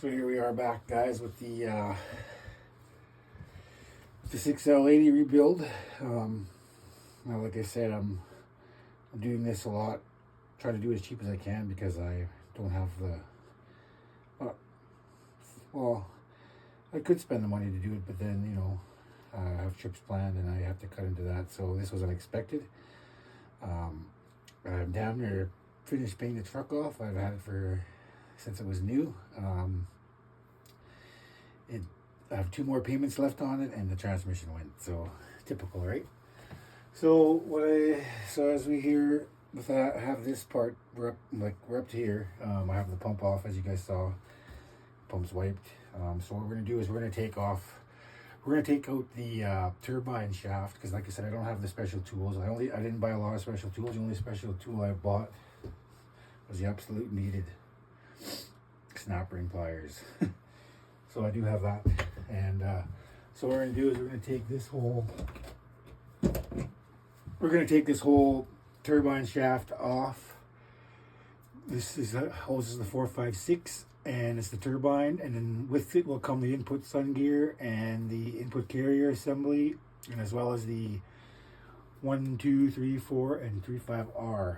So here we are back, guys, with the 6L80 rebuild. Now, like I said, I'm doing this a lot. Try to do it as cheap as I can because I don't have the. Well, I could spend the money to do it, but then I have trips planned and I have to cut into that. So this was unexpected. I'm down there, finished painting the truck off. I've had it since it was new. I have 2 more payments left on it, and the transmission went. So typical, right? So as we hear with that, I have this part. We're up to here. I have the pump off, as you guys saw. Pump's wiped. So what we're gonna do is we're gonna take out the turbine shaft, because like I said, I don't have the special tools. I didn't buy a lot of special tools. The only special tool I bought was the absolute needed snap ring pliers. So I do have that, and so what we're gonna do is we're gonna take this whole turbine shaft off. This hoses the 456, and it's the turbine, and then with it will come the input sun gear and the input carrier assembly, and as well as the 1, 2, 3, 4, and 3.5R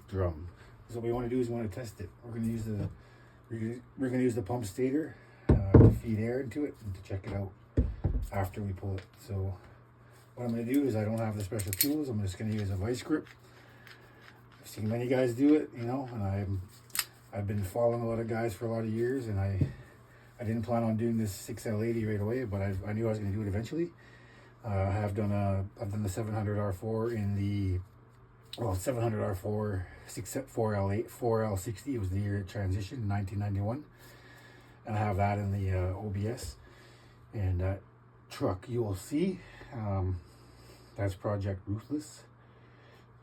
drum. So what we want to do is we want to test it. We're gonna use the pump stator to feed air into it and to check it out after we pull it. So what I'm going to do is, I don't have the special tools. I'm just going to use a vice grip. I've seen many guys do it, and I've been following a lot of guys for a lot of years, and I didn't plan on doing this 6L80 right away, but I knew I was going to do it eventually. I've done the 700R4 in the 700R4 4L60. It was the year it transitioned in 1991. And I have that in the OBS, and that truck you will see, that's Project Ruthless.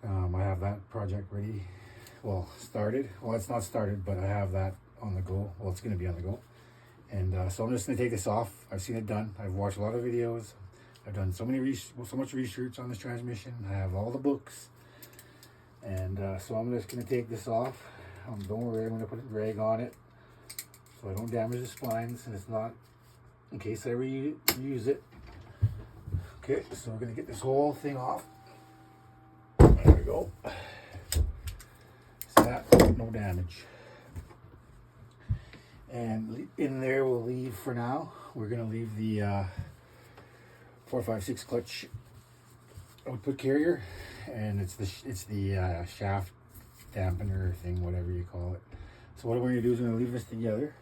I have that project ready, started. Well, it's not started, but I have that on the go. Well, it's going to be on the go. And so I'm just going to take this off. I've seen it done. I've watched a lot of videos. I've done so much research on this transmission. I have all the books. And so I'm just going to take this off. Don't worry, I'm going to put a drag on it, so I don't damage the splines, and it's not in case I reuse it. Okay, so we're gonna get this whole thing off. There we go. So that, no damage. And in there we'll leave for now. We're gonna leave the 456 clutch output carrier, and it's the shaft dampener thing, whatever you call it. So what we're gonna do is we're gonna leave this together.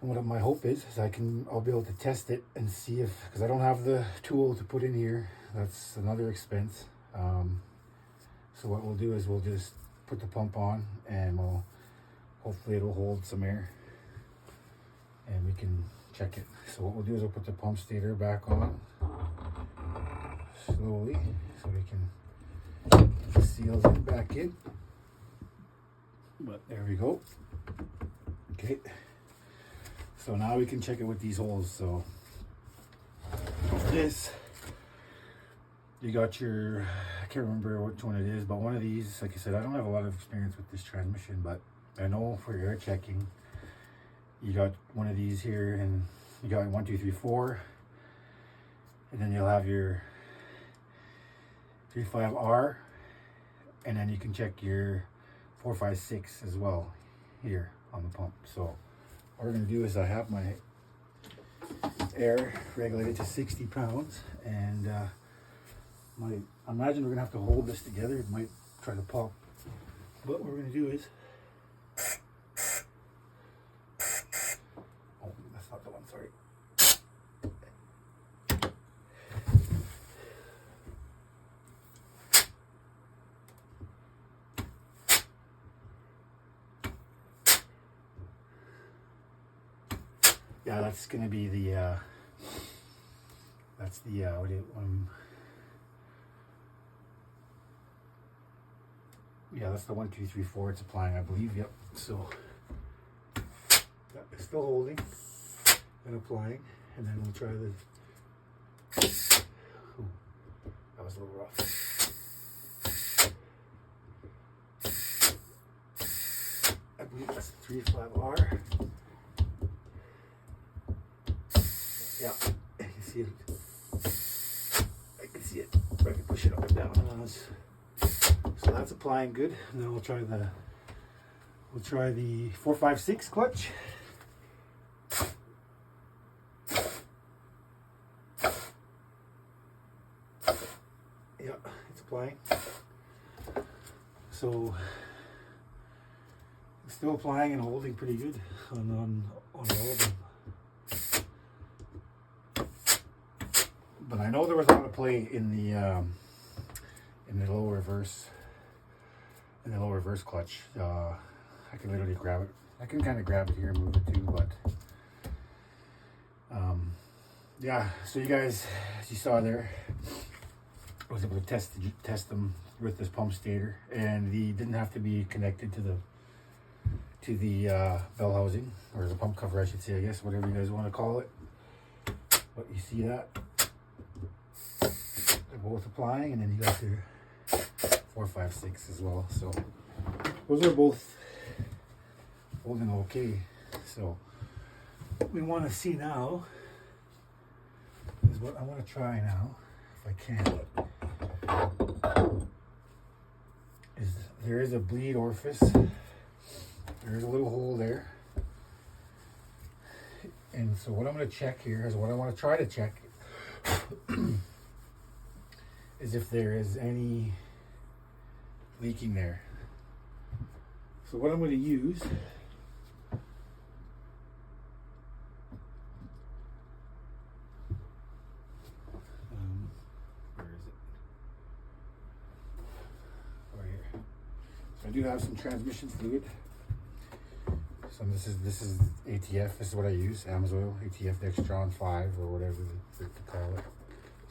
And what my hope is I'll be able to test it and see because I don't have the tool to put in here. That's another expense. So what we'll do is we'll just put the pump on, and hopefully it'll hold some air, and we can check it. So what we'll do is we'll put the pump stator back on slowly, so we can get the seals back in. But there we go. Okay. So now we can check it with these holes. So this, you got your, I can't remember which one it is, but one of these, like I said, I don't have a lot of experience with this transmission, but I know for air checking, you got one of these here, and you got 1, 2, 3, 4, and then you'll have your 3.5R, and then you can check your 4.56 as well here on the pump. So what we're going to do is I have my air regulated to 60 pounds, and I imagine we're going to have to hold this together. It might try to pop, but what we're going to do is, oh, that's not the one, sorry. Yeah, that's going to be the, yeah, that's the 1, 2, 3, 4 it's applying, I believe. Yep. So it's still holding and applying, and then we'll try the, ooh, that was a little rough. I believe that's 3 flap R. Yeah, I can see it. I can see it. I can push it up and down. So that's applying good. Now we'll try the 456 clutch. Yeah, it's applying. So it's still applying and holding pretty good on all of them. But I know there was a lot of play in the low reverse, clutch. I can literally grab it. I can kind of grab it here and move it too, but yeah. So you guys, as you saw there, I was able to test them with this pump stator, and the didn't have to be connected to the bell housing, or the pump cover, I should say, I guess, whatever you guys want to call it. But you see that they're both applying, and then you got your 456 as well. So those are both holding okay. So what we want to see now is what I want to try now, if I can. Is there is a bleed orifice. There is a little hole there. And so what I'm going to check here is what I want to try to check is if there is any leaking there. So what I'm going to use where is it? Right here. So I do have some transmission fluid. So this is ATF. This is what I use, Amsoil ATF Dextron 5 or whatever they call it.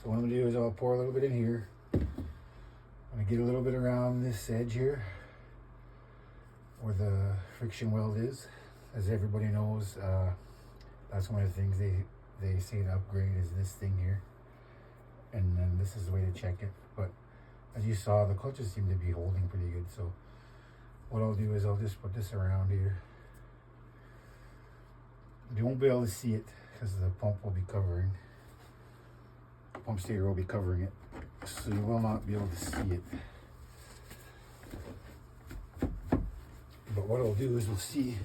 So what I'm gonna do is I'll pour a little bit in here. I'm gonna get a little bit around this edge here where the friction weld is. As everybody knows, that's one of the things they say to upgrade is this thing here. And then this is the way to check it. But as you saw, the clutches seem to be holding pretty good. So what I'll do is I'll just put this around here. You won't be able to see it because the pump will be covering. The pump stator will be covering it, so you will not be able to see it. But what I'll do is we'll see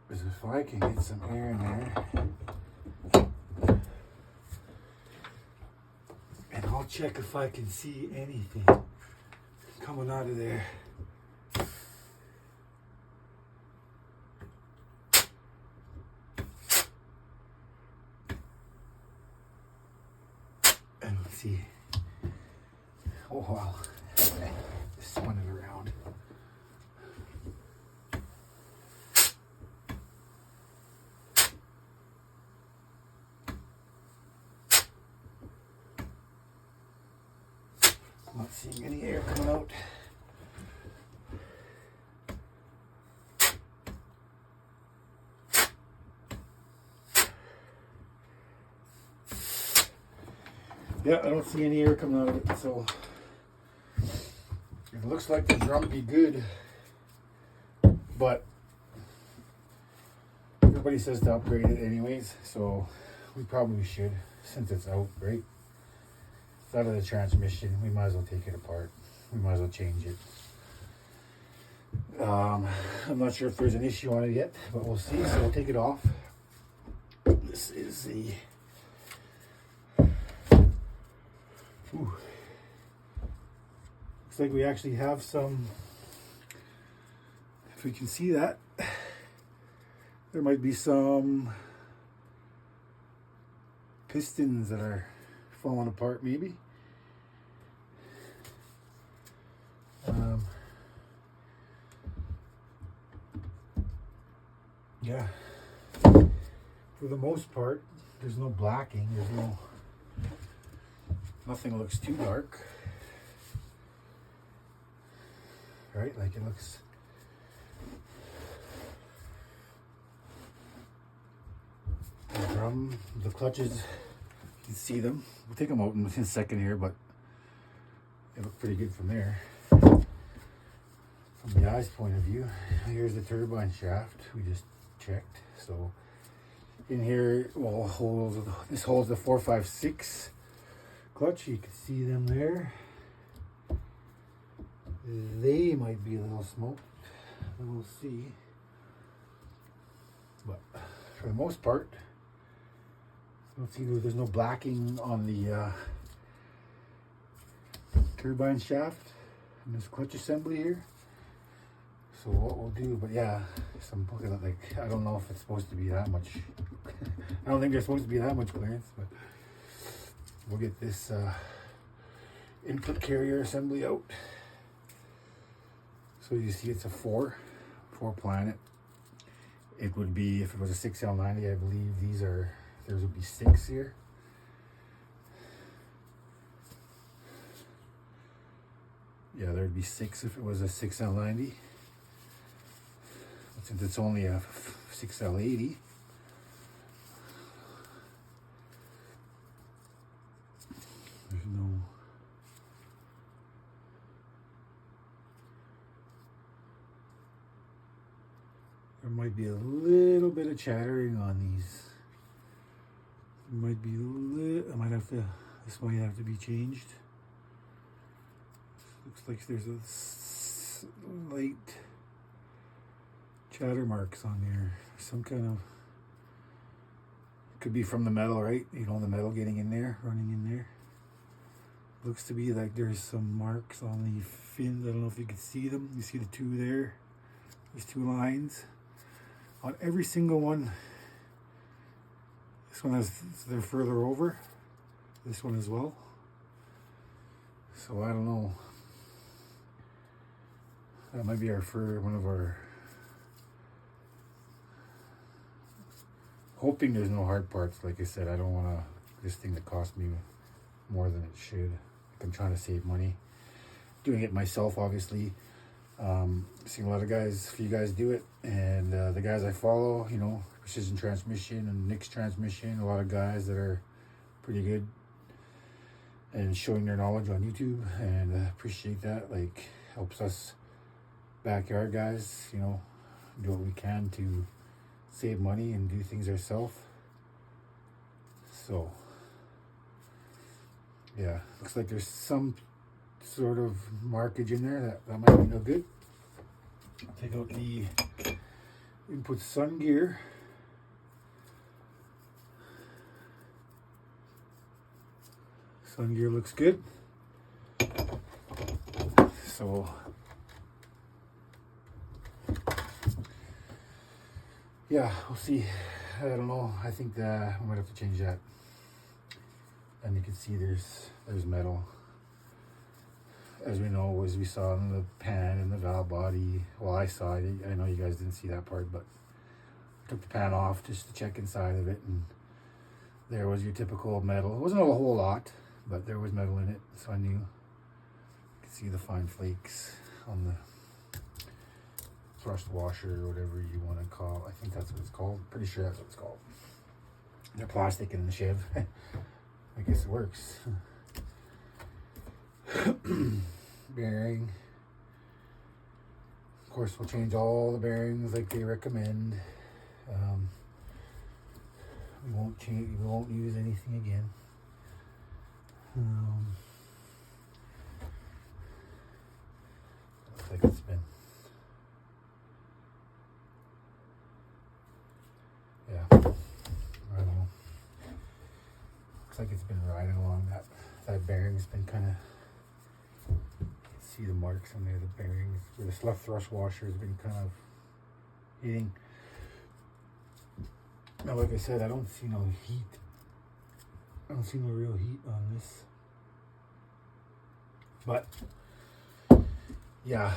is if I can get some air in there, and I'll check if I can see anything coming out of there. See. Oh wow. Just spun it around. Not seeing any air coming out. Yeah, I don't see any air coming out of it, so it looks like the drum be good, but everybody says to upgrade it anyways, so we probably should, since it's out, right? It's out of the transmission, we might as well take it apart. We might as well change it. I'm not sure if there's an issue on it yet, but we'll see, so we'll take it off. This is the... Ooh. Looks like we actually have some, if we can see that, there might be some pistons that are falling apart maybe. Yeah, for the most part, there's no blacking, there's no... Nothing looks too dark, right? Like it looks, the drum, the clutches, you can see them. We'll take them out in a second here, but they look pretty good from there. from the eye's point of view. Here's the turbine shaft we just checked. So in here, well, this holds the 456 clutch. You can see them there. They might be a little smoked. We'll see. But for the most part, let's see, there's no blacking on the turbine shaft and this clutch assembly here. So what we'll do, but yeah, so I'm looking at, like, I don't know if it's supposed to be that much. I don't think there's supposed to be that much clearance, but we'll get this input carrier assembly out. So you see it's a four planet. It would be, if it was a 6L90, I believe theirs would be 6 here. Yeah, there'd be 6 if it was a 6L90. Since it's only a 6L80, there's no. There might be a little bit of chattering on these. There might be this might have to be changed. Looks like there's a slight chatter marks on there. Some kind of, could be from the metal, right? You know, the metal getting in there, running in there. Looks to be like there's some marks on the fins. I don't know if you can see them. You see the two there? There's 2 lines on every single one. This one they're further over. This one as well. So I don't know. That might be one of our. Hoping there's no hard parts. Like I said, I don't want this thing to cost me more than it should. Like, I'm trying to save money. Doing it myself, obviously. Seeing a lot of guys, a few guys do it, and the guys I follow, you know, Precision Transmission and Nick's Transmission, a lot of guys that are pretty good and showing their knowledge on YouTube, and I appreciate that. Like, helps us backyard guys, you know, do what we can to save money and do things ourselves. So yeah, looks like there's some sort of markage in there that might be no good. I'll take out the input sun gear. Sun gear looks good. So yeah, we'll see. I don't know. I think that I might have to change that. And you can see there's metal. As we know, as we saw in the pan and the valve body. Well, I saw it. I know you guys didn't see that part, but I took the pan off just to check inside of it, and there was your typical metal. It wasn't a whole lot, but there was metal in it, so I knew. You could see the fine flakes on the thrust washer, or whatever you want to call it. I think that's what it's called. Pretty sure that's what it's called. They're plastic in the Chev. I guess it works. Bearing. Of course, we'll change all the bearings like they recommend. We won't change. We won't use anything again. Looks like it's been. Yeah, I don't know. Looks like it's been riding along. That bearing's been kind of. See the marks on there. The bearings where this left thrust washer has been kind of hitting. Now, like I said, I don't see no heat. I don't see no real heat on this. But yeah.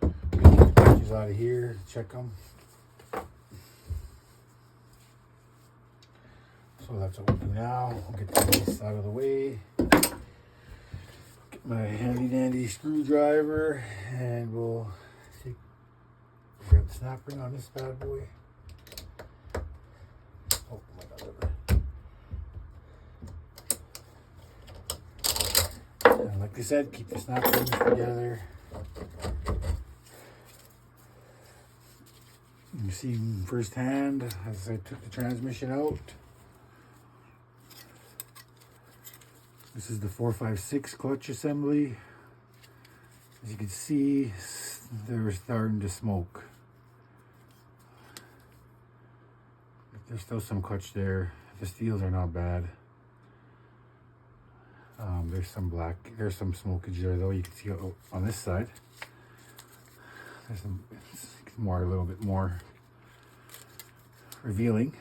Get the patches out of here, check them. So that's what we'll do now. We'll get this out of the way. Get my handy dandy screwdriver, and we'll grab the snap ring on this bad boy. Oh my God. And like like I said, keep the snap rings together. You see firsthand as I took the transmission out. This is the 456 clutch assembly. As you can see, they're starting to smoke. There's still some clutch there. The steels are not bad. There's some black, there's some smokage there though. You can see on this side. There's some, it's more, a little bit more revealing.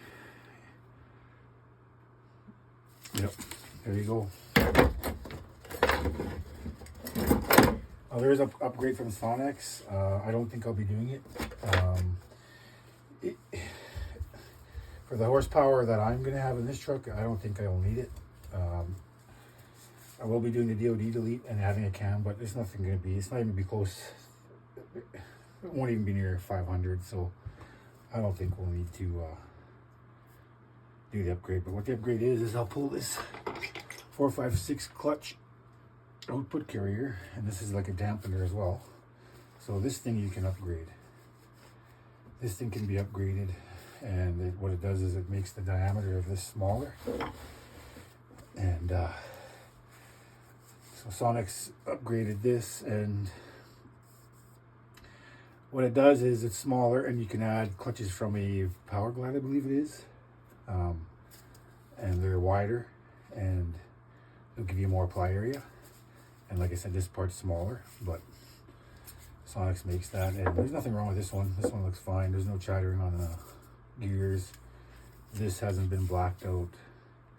Yep, there you go. Oh, there is an upgrade from Sonex. I don't think I'll be doing it. For the horsepower that I'm going to have in this truck, I don't think I'll need it. I will be doing the DOD delete and adding a cam, but it's nothing going to be, it's not even going to be close. It won't even be near 500, so I don't think we'll need to do the upgrade. But what the upgrade is I'll pull this 456 clutch output carrier, and this is like a dampener as well. So this thing you can upgrade. This thing can be upgraded, and what it does is it makes the diameter of this smaller. And so Sonex upgraded this, and what it does is it's smaller, and you can add clutches from a Power Glide, I believe it is, and they're wider, and it'll give you more ply area. And like I said, this part's smaller, but Sonex makes that, and there's nothing wrong with this one. This one looks fine. There's no chattering on the gears. This hasn't been blacked out,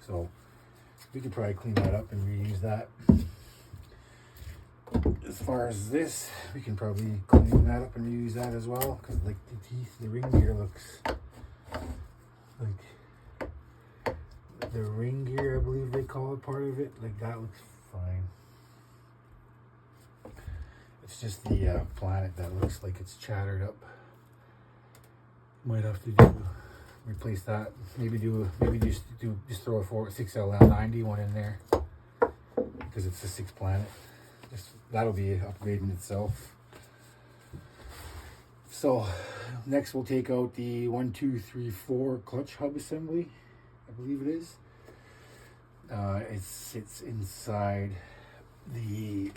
so we could probably clean that up and reuse that. As far as this, we can probably clean that up and reuse that as well, because like the teeth, the ring gear looks like the ring gear, I believe they call it, part of it, like that looks fine. It's just the planet that looks like it's chattered up. Might have to replace that. Maybe just throw a 6L90 one in there, because it's a 6 planet. That'll be an upgrade in itself. So next we'll take out the 1, 2, 3, 4 clutch hub assembly, I believe it is. It sits inside the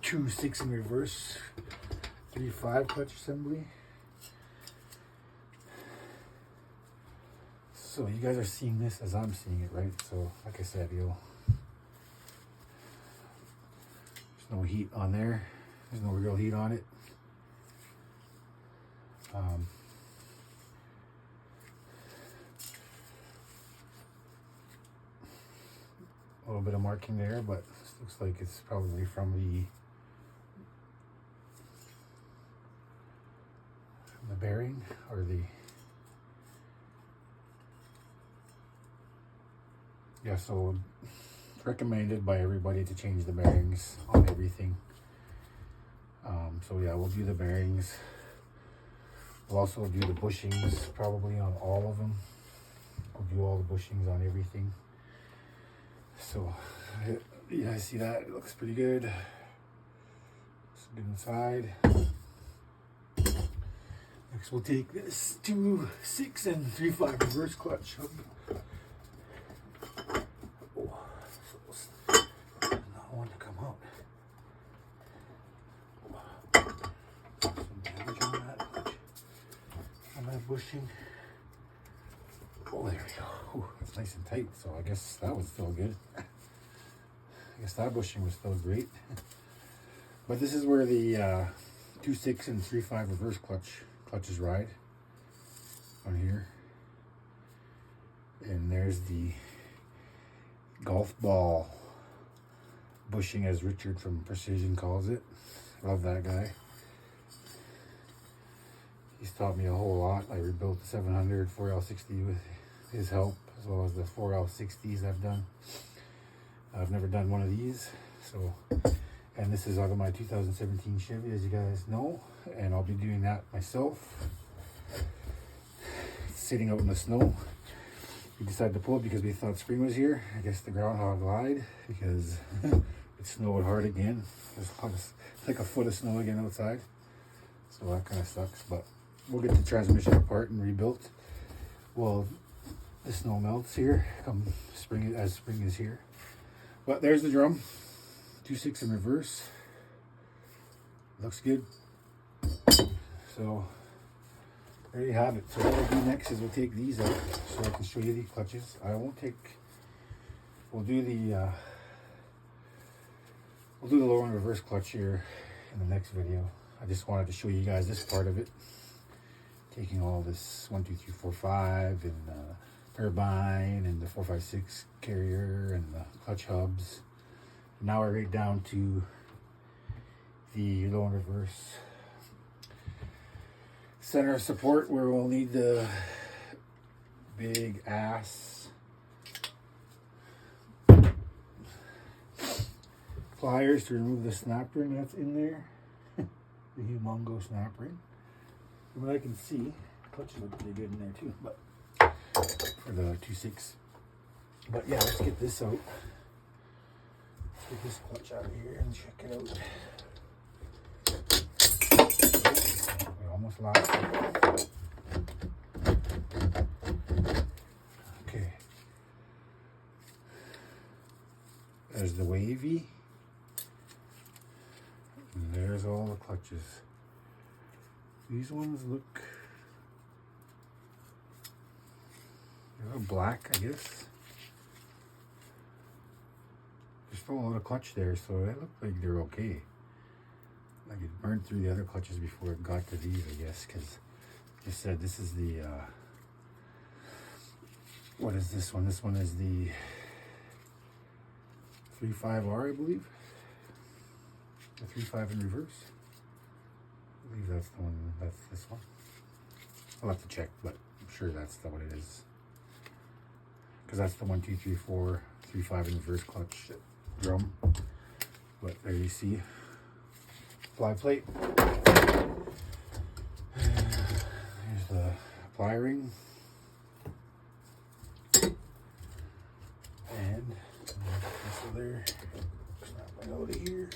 2, 6 in reverse 3, 5 clutch assembly. So you guys are seeing this as I'm seeing it, right? So like I said, there's no heat on there. There's no real heat on it. A little bit of marking there, but this looks like it's probably from the bearing, or the, yeah, so it's recommended by everybody to change the bearings on everything. So yeah, we'll do the bearings. We'll also do the bushings probably on all of them. We'll do all the bushings on everything. So yeah, I see that, it looks pretty good. Looks good inside. Next we'll take this 2, 6 and 3, 5 reverse clutch. Oh, not one to come out. Some damage on that clutch, on that bushing. Oh, there we go. Ooh, that's nice and tight, so I guess that was still good. I guess that bushing was still great. But this is where the 2, 6 and 3, 5 reverse clutches ride on here. And there's the golf ball bushing, as Richard from Precision calls it. Love that guy. He's taught me a whole lot. I rebuilt the 700 4L60 with his help, as well as the 4L60s I've done. I've never done one of these, so, and this is out of my 2017 Chevy, as you guys know, and I'll be doing that myself. It's sitting out in the snow. We decided to pull it because we thought spring was here. I guess the groundhog lied, because It snowed hard again. There's like a foot of snow again outside. So that kind of sucks, but we'll get the transmission apart and rebuilt. Well, the snow melts here come spring, as spring is here. But there's the drum, 2.6 in reverse. Looks good. So there you have it. So what we'll do next is we'll take these out so I can show you the clutches. I won't take. We'll do the lower and reverse clutch here in the next video. I just wanted to show you guys this part of it. Taking all this 1, 2, 3, 4, 5 and turbine and the 4, 5, 6 carrier and the clutch hubs. Now we're right down to the low and reverse center of support, where we'll need the big ass pliers to remove the snap ring that's in there. The humongous snap ring. From what I can see, clutches look pretty good in there too, but for the 2.6. But yeah, let's get this out. Let's get this clutch out of here and check it out. We almost lost it. Okay. There's the wavy. And there's all the clutches. These ones look black, I guess. There's still a lot of clutch there, so they look like they're okay. Like it burned through the other clutches before it got to these, I guess, because you said this is the what is this one? This one is the 3.5R, I believe. The 3.5 in reverse. I believe that's the one. That's this one. I'll have to check, but I'm sure that's what it is. Because that's the 1, 2, 3, 4, 3.5 in reverse clutch drum. But there you see, ply plate. Here's the ply ring. And so there. Snap it out of here.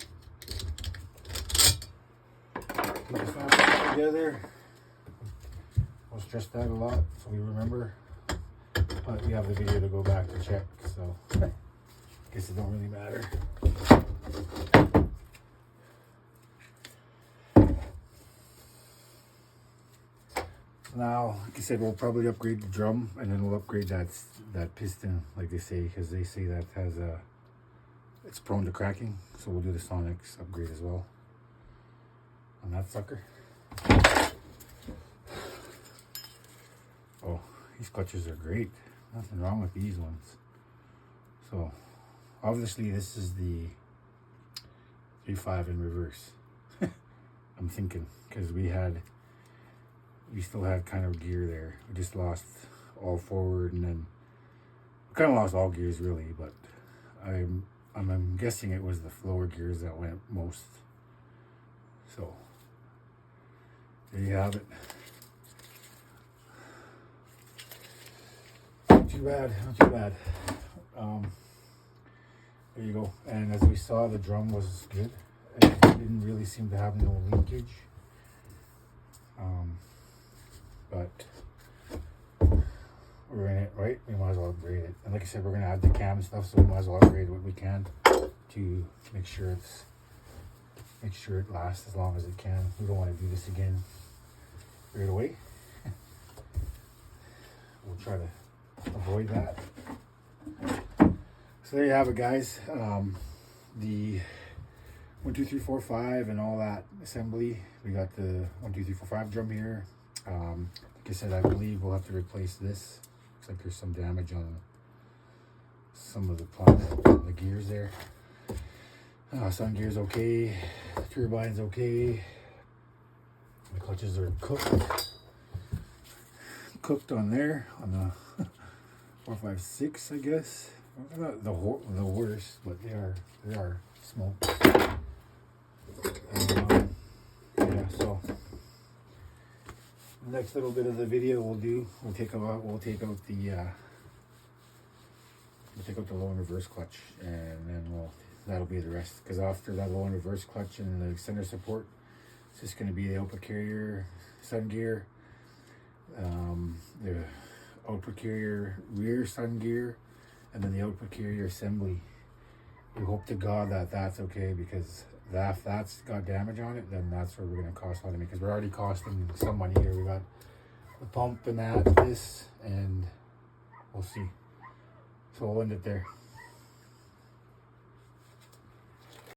Keep this all together. We'll stress that a lot so we remember. But we have the video to go back to check, so I guess it don't really matter. Now, like I said, we'll probably upgrade the drum, and then we'll upgrade that piston, like they say, because they say that has it's prone to cracking. So we'll do the Sonics upgrade as well on that sucker. Oh, these clutches are great. Nothing wrong with these ones. So obviously this is the 3.5 in reverse. I'm thinking, because we still had kind of gear there. We just lost all forward, and then we kind of lost all gears really, but I'm guessing it was the lower gears that went most. So there you have it. Not too bad, not too bad. There you go. And as we saw, the drum was good. It didn't really seem to have no leakage. But we're in it, right? We might as well upgrade it. And like I said, we're gonna add the cam and stuff, so we might as well upgrade what we can to make sure it lasts as long as it can. We don't want to do this again right away. We'll try to avoid that. So there you have it, guys. The 1, 2, 3, 4, 5 and all that assembly. We got the 1, 2, 3, 4, 5 drum here. Like I said, I believe we'll have to replace this. Looks like there's some damage on some of the gears there. Sun gear's okay. The turbine's okay. The clutches are cooked on there on the 4, 5, 6, I guess. They're not the worst, but they are smoked. Yeah, so the next little bit of the video we'll take out the low and reverse clutch, and then we'll that'll be the rest. Because after that low and reverse clutch and the center support, it's just going to be the output carrier sun gear, the output carrier rear sun gear, and then the output carrier assembly. We hope to God that that's okay, because if that's got damage on it, then that's where we're going to cost a lot of money, because we're already costing some money here. We got the pump and this, and we'll see. So we'll end it there.